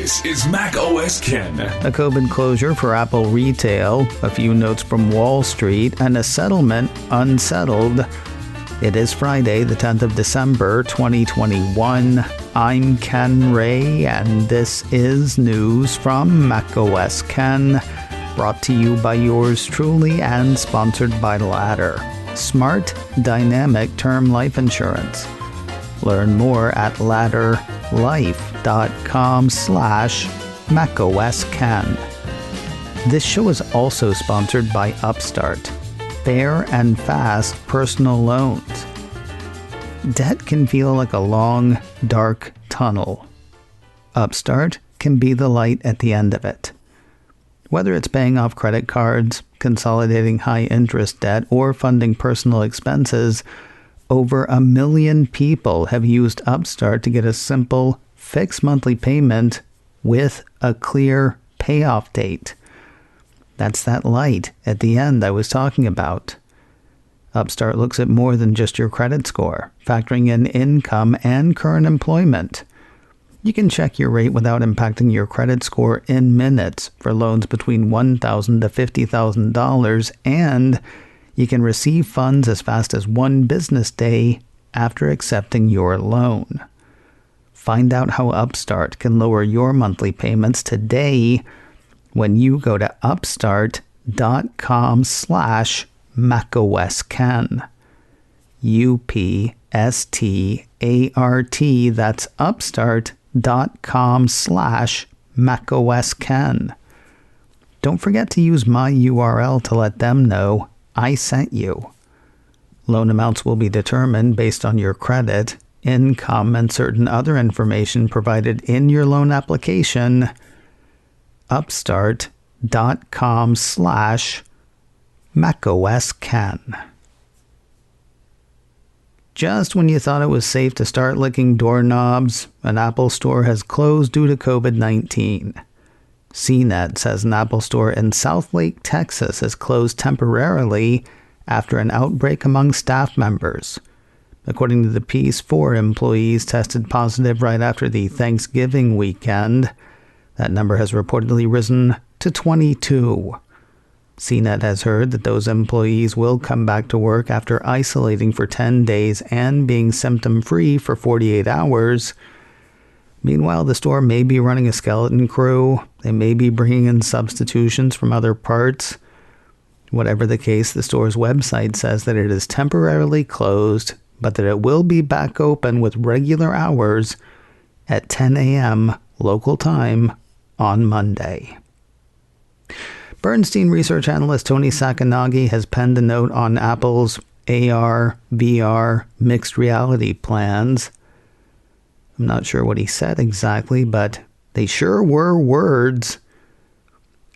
This is macOS Ken. A COVID closure for Apple retail, a few notes from Wall Street, and a settlement unsettled. It is Friday, the 10th of December, 2021. I'm Ken Ray, and this is news from macOS Ken, brought to you by yours truly and sponsored by Ladder. Smart, dynamic term life insurance. Learn more at ladderlife.com/macOSKen. This show is also sponsored by Upstart. Fair and fast personal loans. Debt can feel like a long, dark tunnel. Upstart can be the light at the end of it. Whether it's paying off credit cards, consolidating high-interest debt, or funding personal expenses, over 1 million people have used Upstart to get a simple, fixed monthly payment with a clear payoff date. That's that light at the end I was talking about. Upstart looks at more than just your credit score, factoring in income and current employment. You can check your rate without impacting your credit score in minutes for loans between $1,000 to $50,000, and you can receive funds as fast as 1 business day after accepting your loan. Find out how Upstart can lower your monthly payments today when you go to upstart.com/macOSKen. UPSTART, that's upstart.com/macOSKen. Don't forget to use my URL to let them know I sent you. Loan amounts will be determined based on your credit, income, and certain other information provided in your loan application. Upstart.com/macOSKen. Just when you thought it was safe to start licking doorknobs, an Apple store has closed due to COVID-19. CNET says an Apple store in Southlake, Texas has closed temporarily after an outbreak among staff members. According to the piece, 4 employees tested positive right after the Thanksgiving weekend. That number has reportedly risen to 22. CNET has heard that those employees will come back to work after isolating for 10 days and being symptom-free for 48 hours. Meanwhile, the store may be running a skeleton crew. They may be bringing in substitutions from other parts. Whatever the case, the store's website says that it is temporarily closed, but that it will be back open with regular hours at 10 a.m. local time on Monday. Bernstein research analyst Tony Sacconaghi has penned a note on Apple's AR, VR, mixed reality plans. I'm not sure what he said exactly, but they sure were words.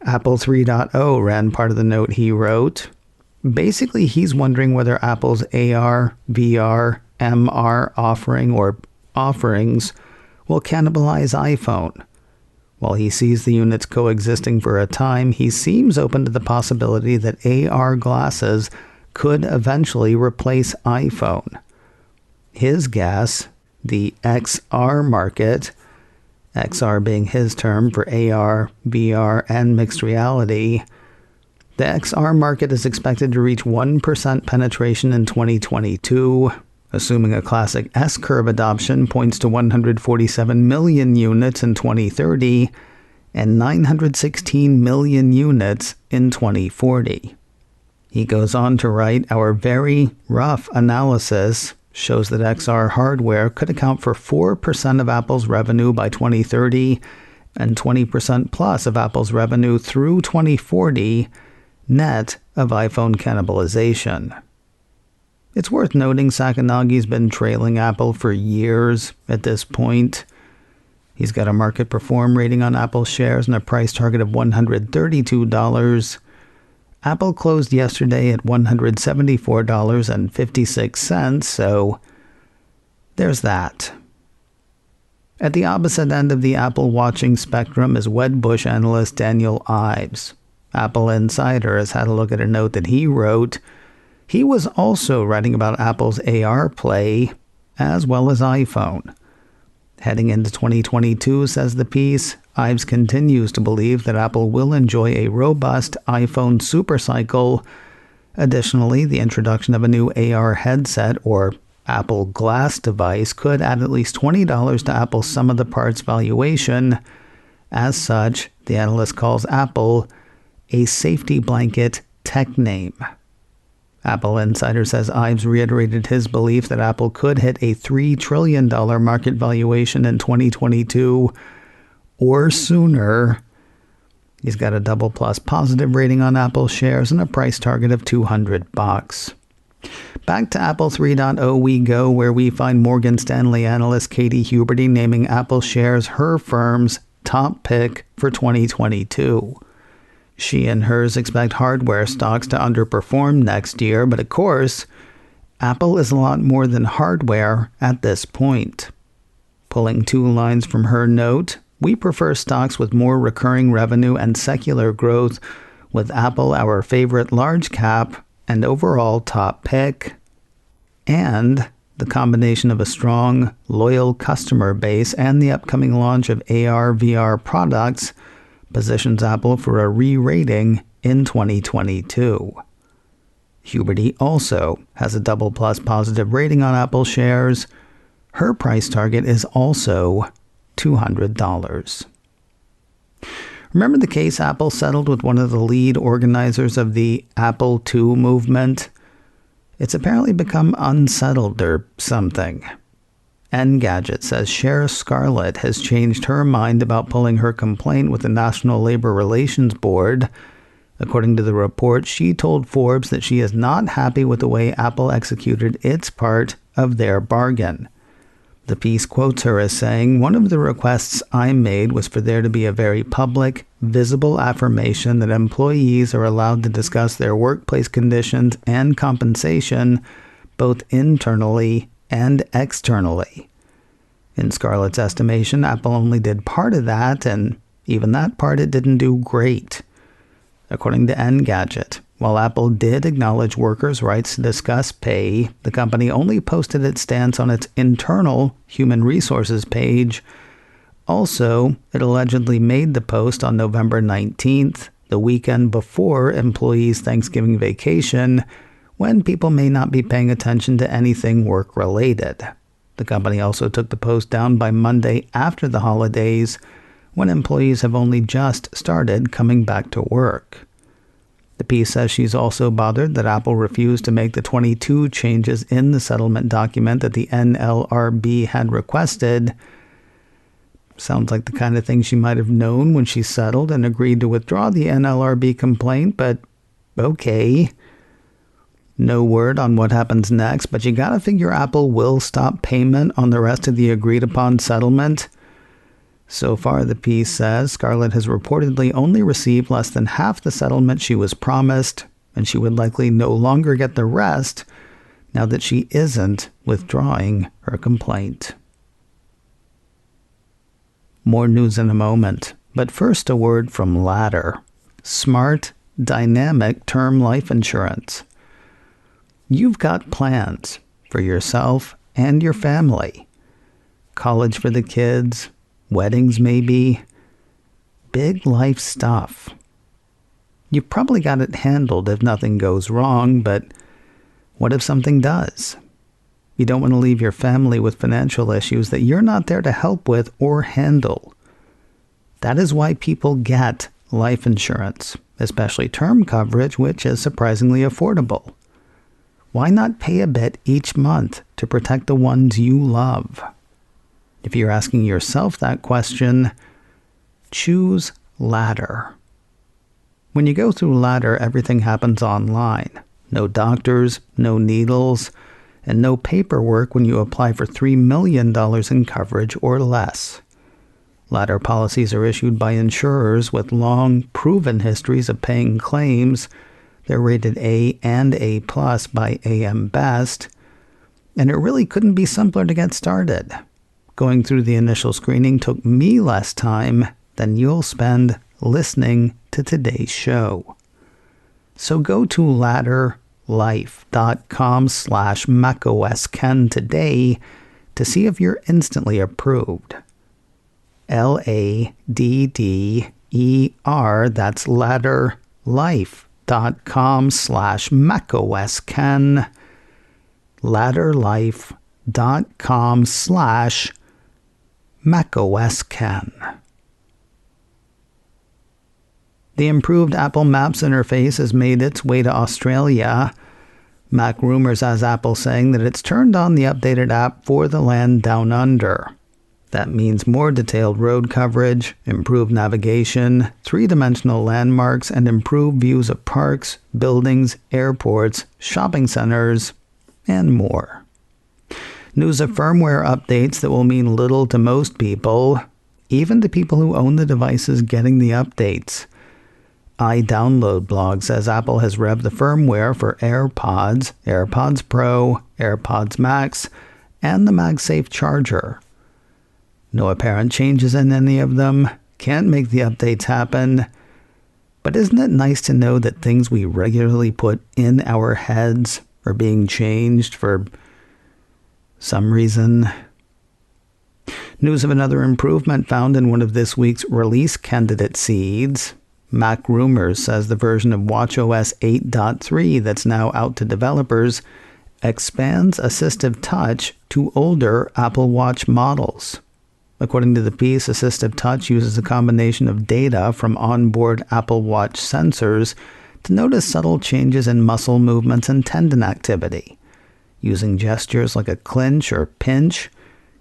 Apple 3.0 ran part of the note he wrote. Basically, he's wondering whether Apple's AR, VR, MR offerings will cannibalize iPhone. While he sees the units coexisting for a time, he seems open to the possibility that AR glasses could eventually replace iPhone. His guess, the XR market, XR being his term for AR, VR, and mixed reality, the XR market is expected to reach 1% penetration in 2022, assuming a classic S-curve adoption points to 147 million units in 2030 and 916 million units in 2040. He goes on to write, our very rough analysis shows that XR hardware could account for 4% of Apple's revenue by 2030 and 20% plus of Apple's revenue through 2040, net of iPhone cannibalization. It's worth noting Sacconaghi's been trailing Apple for years at this point. He's got a market perform rating on Apple shares and a price target of $132. Apple closed yesterday at $174.56, so there's that. At the opposite end of the Apple watching spectrum is Wedbush analyst Daniel Ives. Apple Insider has had a look at a note that he wrote. He was also writing about Apple's AR play, as well as iPhone. Heading into 2022, says the piece, Ives continues to believe that Apple will enjoy a robust iPhone supercycle. Additionally, the introduction of a new AR headset or Apple Glass device could add at least $20 to Apple's sum of the parts valuation. As such, the analyst calls Apple a safety blanket tech name. Apple Insider says Ives reiterated his belief that Apple could hit a $3 trillion market valuation in 2022 or sooner. He's got a double plus positive rating on Apple shares and a price target of $200. Back to Apple 3.0 we go, where we find Morgan Stanley analyst Katie Huberty naming Apple shares her firm's top pick for 2022. She and hers expect hardware stocks to underperform next year, but of course, Apple is a lot more than hardware at this point. Pulling two lines from her note, we prefer stocks with more recurring revenue and secular growth, with Apple our favorite large cap and overall top pick. And the combination of a strong, loyal customer base and the upcoming launch of AR/VR products positions Apple for a re-rating in 2022. Huberty also has a double plus positive rating on Apple shares. Her price target is also $200. Remember the case Apple settled with one of the lead organizers of the Apple II movement? It's apparently become unsettled or something. Engadget says Cher Scarlett has changed her mind about pulling her complaint with the National Labor Relations Board. According to the report, she told Forbes that she is not happy with the way Apple executed its part of their bargain. The piece quotes her as saying, "One of the requests I made was for there to be a very public, visible affirmation that employees are allowed to discuss their workplace conditions and compensation both internally and externally." In Scarlett's estimation, Apple only did part of that, and even that part it didn't do great. According to Engadget, while Apple did acknowledge workers' rights to discuss pay, the company only posted its stance on its internal human resources page. Also, it allegedly made the post on November 19th, the weekend before employees' Thanksgiving vacation, when people may not be paying attention to anything work-related. The company also took the post down by Monday after the holidays, when employees have only just started coming back to work. The piece says she's also bothered that Apple refused to make the 22 changes in the settlement document that the NLRB had requested. Sounds like the kind of thing she might have known when she settled and agreed to withdraw the NLRB complaint, but okay. No word on what happens next, but you gotta figure Apple will stop payment on the rest of the agreed-upon settlement. So far, the piece says, Scarlett has reportedly only received less than half the settlement she was promised, and she would likely no longer get the rest now that she isn't withdrawing her complaint. More news in a moment, but first a word from Ladder. Smart, dynamic term life insurance. You've got plans for yourself and your family. College for the kids, weddings maybe, big life stuff. You've probably got it handled if nothing goes wrong, but what if something does? You don't want to leave your family with financial issues that you're not there to help with or handle. That is why people get life insurance, especially term coverage, which is surprisingly affordable. Why not pay a bit each month to protect the ones you love? If you're asking yourself that question, choose Ladder. When you go through Ladder, everything happens online. No doctors, no needles, and no paperwork when you apply for $3 million in coverage or less. Ladder policies are issued by insurers with long, proven histories of paying claims. They're rated A and A+ by AM Best, and it really couldn't be simpler to get started. Going through the initial screening took me less time than you'll spend listening to today's show. So go to ladderlife.com/macOSKen today to see if you're instantly approved. LADDER, that's ladderlife.com/macOSKen. ladderlife.com/macOSKen. The improved Apple Maps interface has made its way to Australia. Mac Rumors has Apple saying that it's turned on the updated app for the land down under. That means more detailed road coverage, improved navigation, three-dimensional landmarks, and improved views of parks, buildings, airports, shopping centers, and more. News of firmware updates that will mean little to most people, even to people who own the devices getting the updates. iDownload blog says Apple has revved the firmware for AirPods, AirPods Pro, AirPods Max, and the MagSafe charger. No apparent changes in any of them, can't make the updates happen, but isn't it nice to know that things we regularly put in our heads are being changed for some reason? News of another improvement found in one of this week's release candidate seeds. Mac Rumors says the version of watchOS 8.3 that's now out to developers expands AssistiveTouch to older Apple Watch models. According to the piece, AssistiveTouch uses a combination of data from onboard Apple Watch sensors to notice subtle changes in muscle movements and tendon activity. Using gestures like a clinch or pinch,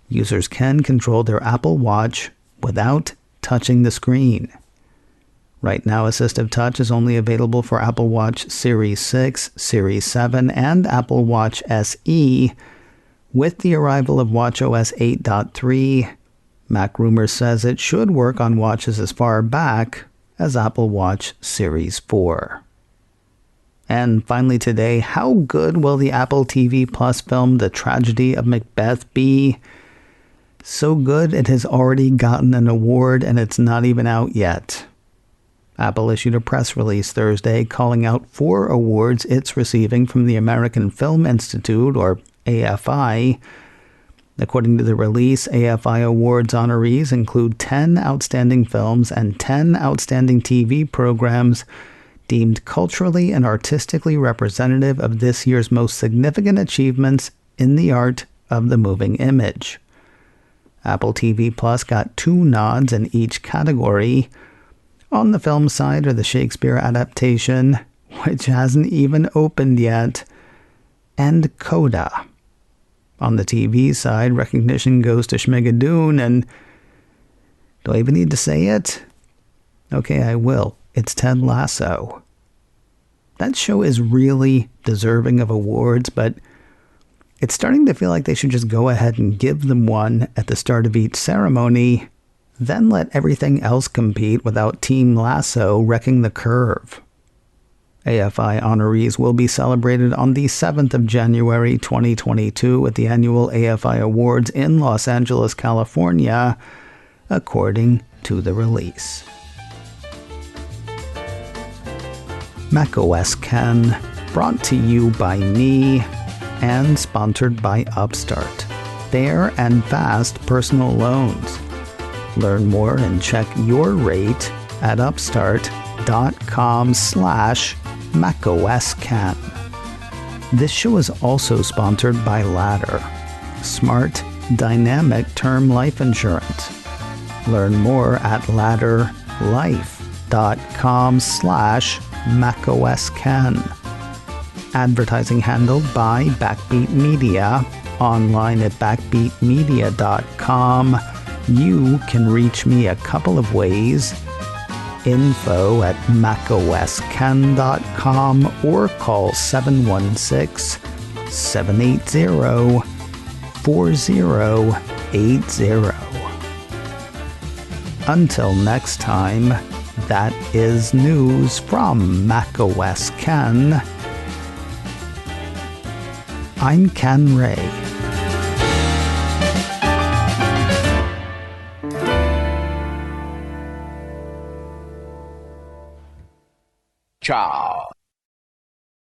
users can control their Apple Watch without touching the screen. Right now, AssistiveTouch is only available for Apple Watch Series 6, Series 7, and Apple Watch SE. With the arrival of watchOS 8.3, Mac Rumors says it should work on watches as far back as Apple Watch Series 4. And finally today, how good will the Apple TV Plus film The Tragedy of Macbeth be? So good it has already gotten an award and it's not even out yet. Apple issued a press release Thursday calling out 4 awards it's receiving from the American Film Institute, or AFI. According to the release, AFI Awards honorees include 10 outstanding films and 10 outstanding TV programs deemed culturally and artistically representative of this year's most significant achievements in the art of the moving image. Apple TV Plus got 2 nods in each category. On the film side are the Shakespeare adaptation, which hasn't even opened yet, and Coda. On the TV side, recognition goes to Schmigadoon, and do I even need to say it? Okay, I will. It's Ted Lasso. That show is really deserving of awards, but it's starting to feel like they should just go ahead and give them one at the start of each ceremony, then let everything else compete without Team Lasso wrecking the curve. AFI honorees will be celebrated on the 7th of January 2022 at the annual AFI Awards in Los Angeles, California, according to the release. macOS Ken, brought to you by me and sponsored by Upstart. Fair and fast personal loans. Learn more and check your rate at upstart.com/macOSCan. This show is also sponsored by Ladder, smart, dynamic term life insurance. Learn more at ladderlife.com/macOSCan. Advertising handled by Backbeat Media, online at backbeatmedia.com. You can reach me a couple of ways. info@macoscan.com or call 716-780-4080. Until next time, that is news from macOS Ken. I'm Ken Ray. Ciao.